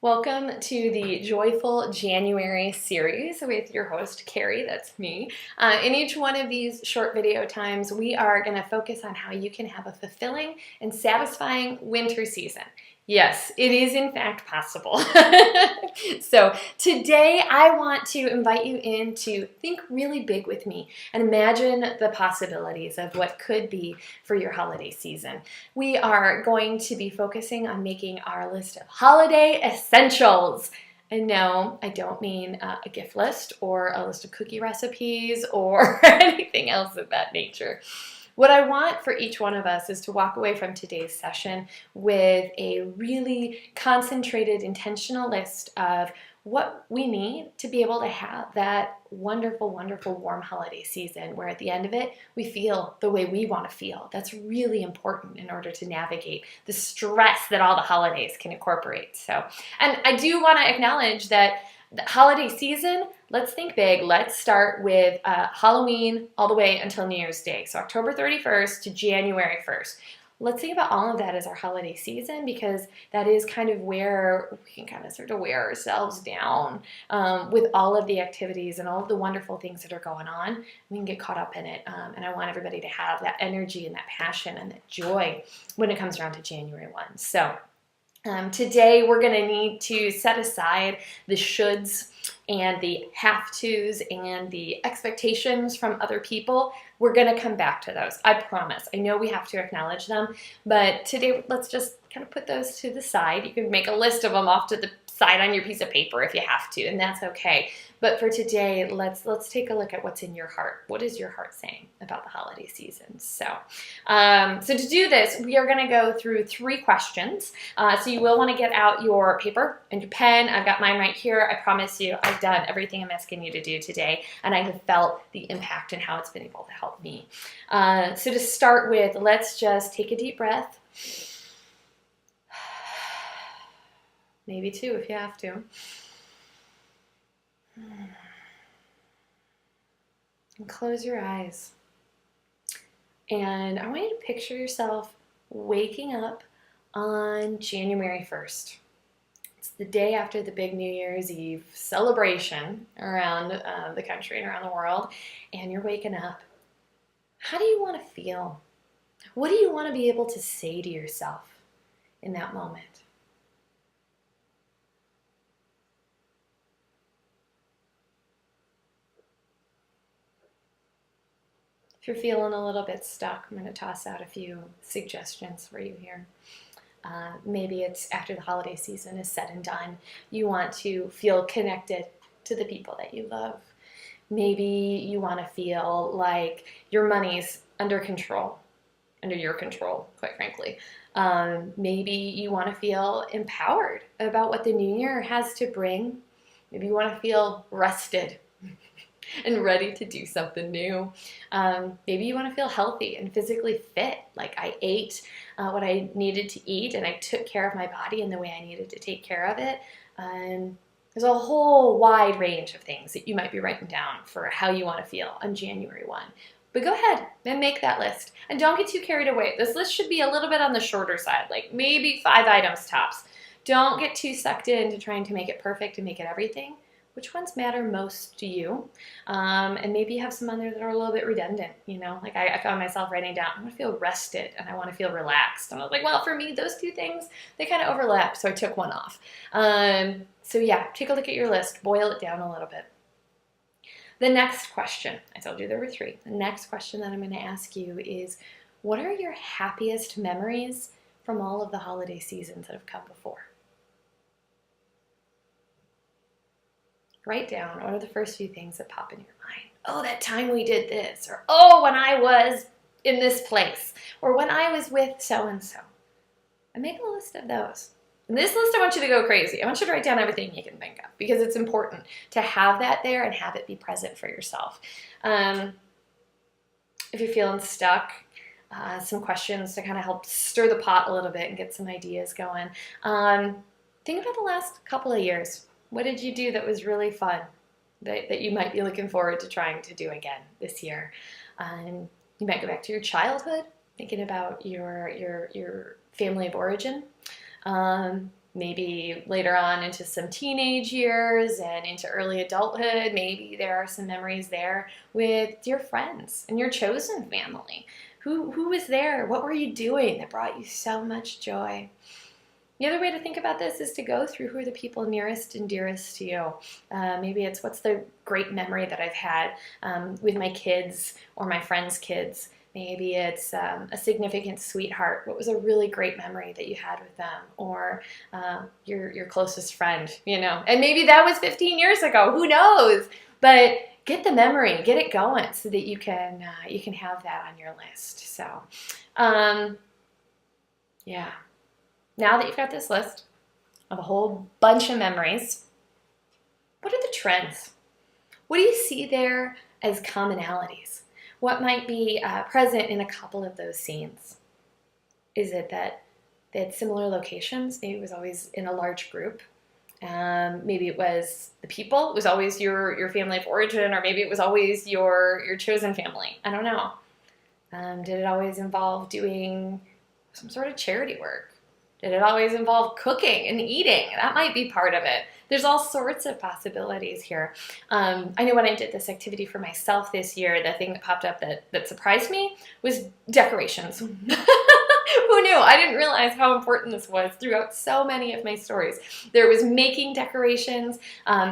Welcome to the Joyful January series with your host, Kari, that's me. In each one of these short video times, we are going to focus on how you can have a fulfilling and satisfying winter season. Yes, it is in fact possible. So today I want to invite you in to think really big with me and imagine the possibilities of what could be for your holiday season. We are going to be focusing on making our list of holiday essentials. And no, I don't mean a gift list or a list of cookie recipes or anything else of that nature. What I want for each one of us is to walk away from today's session with a really concentrated, intentional list of what we need to be able to have that wonderful, wonderful warm holiday season where at the end of it, we feel the way we want to feel. That's really important in order to navigate the stress that all the holidays can incorporate. And I do want to acknowledge that the holiday season, let's think big. Let's start with Halloween all the way until New Year's Day. So October 31st to January 1st. Let's think about all of that as our holiday season because that is kind of where we can kind of start to wear ourselves down with all of the activities and all of the wonderful things that are going on. We can get caught up in it. And I want everybody to have that energy and that passion and that joy when it comes around to January 1. So today we're going to need to set aside the shoulds and the have-tos and the expectations from other people. We're going to come back to those, I promise. I know we have to acknowledge them, but today let's just kind of put those to the side. You can make a list of them off to the side on your piece of paper if you have to, and that's okay. But for today, let's take a look at what's in your heart. What is your heart saying about the holiday season? So to do this, we are going to go through 3 questions. So you will want to get out your paper and your pen. I've got mine right here. I promise you, I've done everything I'm asking you to do today, and I have felt the impact and how it's been able to help me. So to start with, let's just take a deep breath. Maybe 2 if you have to. And close your eyes. And I want you to picture yourself waking up on January 1st. It's the day after the big New Year's Eve celebration around the country and around the world, and you're waking up. How do you want to feel? What do you want to be able to say to yourself in that moment? If you're feeling a little bit stuck, I'm going to toss out a few suggestions for you here. Maybe it's after the holiday season is said and done. You want to feel connected to the people that you love. Maybe you want to feel like your money's under your control, quite frankly. Maybe you want to feel empowered about what the new year has to bring. Maybe you want to feel rested and ready to do something new. Maybe you want to feel healthy and physically fit. Like I ate what I needed to eat and I took care of my body in the way I needed to take care of it. There's a whole wide range of things that you might be writing down for how you want to feel on January 1. But go ahead and make that list. And don't get too carried away. This list should be a little bit on the shorter side, like maybe 5 items tops. Don't get too sucked into trying to make it perfect and make it everything. Which ones matter most to you? And maybe you have some other that are a little bit redundant, you know? Like I found myself writing down, I want to feel rested and I want to feel relaxed. And I was like, well, for me, those 2 things, they kind of overlap, so I took one off. So yeah, take a look at your list, boil it down a little bit. The next question, I told you there were 3. The next question that I'm going to ask you is, what are your happiest memories from all of the holiday seasons that have come before? Write down what are the first few things that pop in your mind. Oh, that time we did this, or oh, when I was in this place, or when I was with so-and-so. And make a list of those. In this list, I want you to go crazy. I want you to write down everything you can think of because it's important to have that there and have it be present for yourself. If you're feeling stuck, some questions to kind of help stir the pot a little bit and get some ideas going. Think about the last couple of years. What did you do that was really fun that you might be looking forward to trying to do again this year? You might go back to your childhood, thinking about your family of origin. Maybe later on into some teenage years and into early adulthood, maybe there are some memories there with dear friends and your chosen family. Who was there? What were you doing that brought you so much joy? The other way to think about this is to go through who are the people nearest and dearest to you. Maybe it's what's the great memory that I've had with my kids or my friends' kids. Maybe it's a significant sweetheart. What was a really great memory that you had with them? Or your closest friend, you know. And maybe that was 15 years ago. Who knows? But get the memory, get it going so that you can have that on your list. So, yeah. Now that you've got this list of a whole bunch of memories, what are the trends? What do you see there as commonalities? What might be present in a couple of those scenes? Is it that they had similar locations? Maybe it was always in a large group. Maybe it was the people. It was always your family of origin, or maybe it was always your chosen family. I don't know. Did it always involve doing some sort of charity work? Did it always involve cooking and eating? That might be part of it. There's all sorts of possibilities here. I know when I did this activity for myself this year, the thing that popped up that surprised me was decorations. Who knew? I didn't realize how important this was throughout so many of my stories. There was making decorations.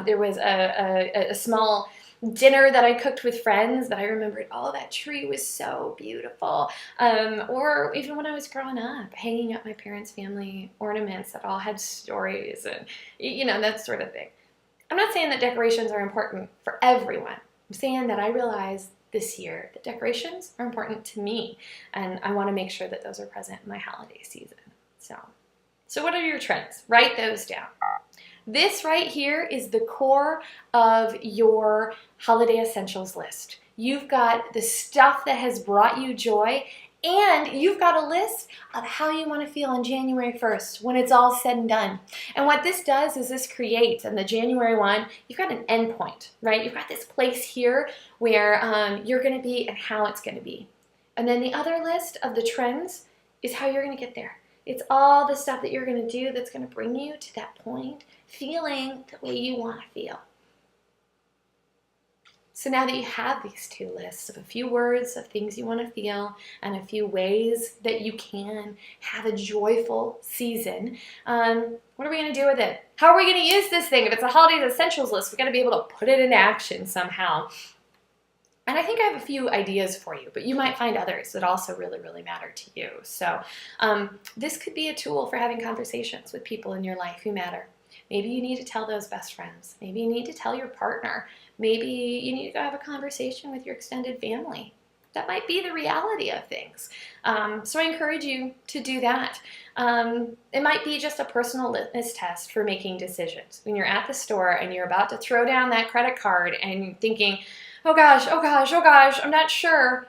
There was a small dinner that I cooked with friends that I remembered, oh, that tree was so beautiful. Or even when I was growing up, hanging up my parents' family ornaments that all had stories and, you know, that sort of thing. I'm not saying that decorations are important for everyone. I'm saying that I realized this year that decorations are important to me, and I want to make sure that those are present in my holiday season. So what are your trends? Write those down. This right here is the core of your holiday essentials list. You've got the stuff that has brought you joy, and you've got a list of how you want to feel on January 1st when it's all said and done. And what this does is this creates, and the January one, you've got an end point, right? You've got this place here where you're going to be and how it's going to be. And then the other list of the trends is how you're going to get there. It's all the stuff that you're going to do that's going to bring you to that point, feeling the way you want to feel. So now that you have these two lists of a few words of things you want to feel and a few ways that you can have a joyful season, what are we going to do with it? How are we going to use this thing? If it's a holiday essentials list, we've got to be able to put it into action somehow. And I think I have a few ideas for you, but you might find others that also really, really matter to you. So this could be a tool for having conversations with people in your life who matter. Maybe you need to tell those best friends. Maybe you need to tell your partner. Maybe you need to go have a conversation with your extended family. That might be the reality of things. So I encourage you to do that. It might be just a personal litmus test for making decisions. When you're at the store and you're about to throw down that credit card and you're thinking, oh gosh, oh gosh, oh gosh, I'm not sure.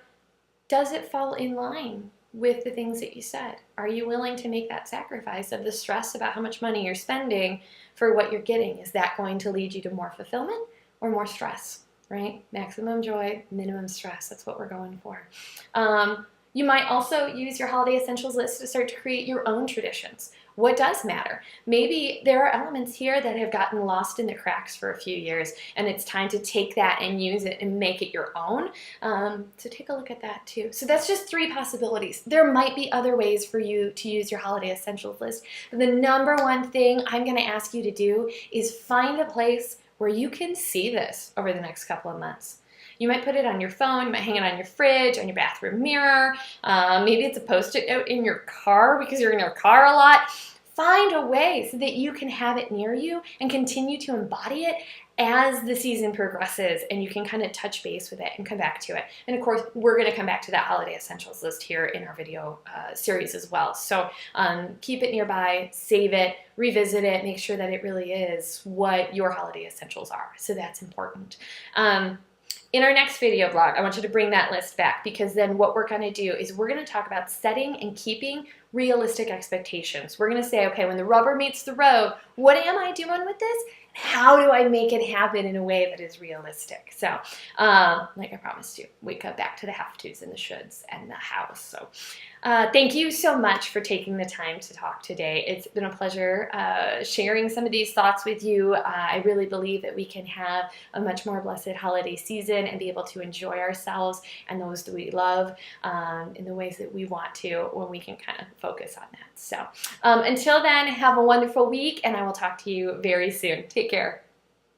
Does it fall in line with the things that you said? Are you willing to make that sacrifice of the stress about how much money you're spending for what you're getting? Is that going to lead you to more fulfillment or more stress, right? Maximum joy, minimum stress. That's what we're going for. You might also use your holiday essentials list to start to create your own traditions. What does matter? Maybe there are elements here that have gotten lost in the cracks for a few years, and it's time to take that and use it and make it your own. So take a look at that too. So that's just 3 possibilities. There might be other ways for you to use your holiday essentials list. But the number one thing I'm going to ask you to do is find a place where you can see this over the next couple of months. You might put it on your phone, you might hang it on your fridge, on your bathroom mirror. Maybe it's a Post-it note in your car because you're in your car a lot. Find a way so that you can have it near you and continue to embody it as the season progresses, and you can kind of touch base with it and come back to it. And of course, we're going to come back to that holiday essentials list here in our video series as well. So keep it nearby, save it, revisit it, make sure that it really is what your holiday essentials are. So that's important. In our next video blog, I want you to bring that list back, because then what we're going to do is we're going to talk about setting and keeping realistic expectations. We're going to say, okay, when the rubber meets the road, what am I doing with this? How do I make it happen in a way that is realistic? So, like I promised you, we cut back to the have-tos and the shoulds and the hows. So, thank you so much for taking the time to talk today. It's been a pleasure sharing some of these thoughts with you. I really believe that we can have a much more blessed holiday season and be able to enjoy ourselves and those that we love in the ways that we want to when we can kind of focus on that. So until then, have a wonderful week, and I will talk to you very soon. Take care.